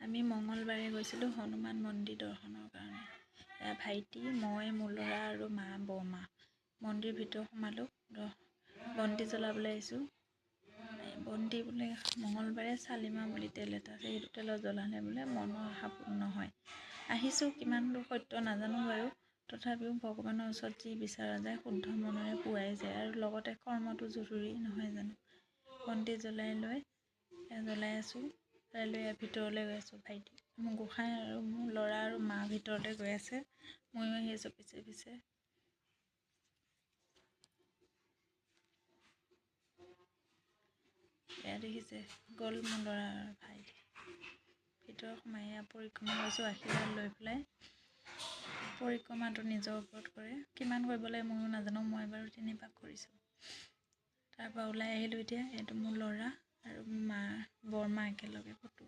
আমি মঙলবাৰে গৈছিলোঁ হনুমান মন্দিৰ দৰ্শনৰ কাৰণে। ভাইটি, মই, মোৰ ল'ৰা আৰু মা বৰমা মন্দিৰ ভিতৰত সোমালোঁ। বন্তি জ্বলাবলৈ আহিছোঁ। বন্তি বোলে মঙলবাৰে চালিমা বুলি তেল এটা আছে, সেইটো তেলত জ্বলালে বোলে মনৰ আশা পূৰ্ণ হয়। আহিছোঁ, কিমান দূৰ সত্য নাজানো বাৰু, তথাপিও ভগৱানৰ ওচৰত যি বিচৰা যায় শুদ্ধ মনেৰে পোৱাই যায়, আৰু লগতে কৰ্মটো জৰুৰী নহয় জানো। বন্তি জ্বলাই আছোঁ। লৈ ভিতৰলৈ গৈ আছোঁ। ভাইটি, মোৰ গোসাঁই আৰু মোৰ ল'ৰা আৰু মা ভিতৰলৈ গৈ আছে, ময়ো আহি আছোঁ পিছে পিছে। এয়া দেখিছে, গ'ল মোৰ ল'ৰা আৰু ভাইটি। ভিতৰত সোমাই পৰিক্ৰমা কৰিছোঁ, আশীৰ্বাদ লৈ পেলাই। পৰিক্ৰমাটো নিজৰ ওপৰত কৰে, কিমান কৰিব লাগে ময়ো নাজানো, মই বাৰু 3 পাক কৰিছোঁ। তাৰপৰা ওলাই আহিলোঁ। এতিয়া এইটো মোৰ ল'ৰা আৰু মা বৰমা একেলগে ফটো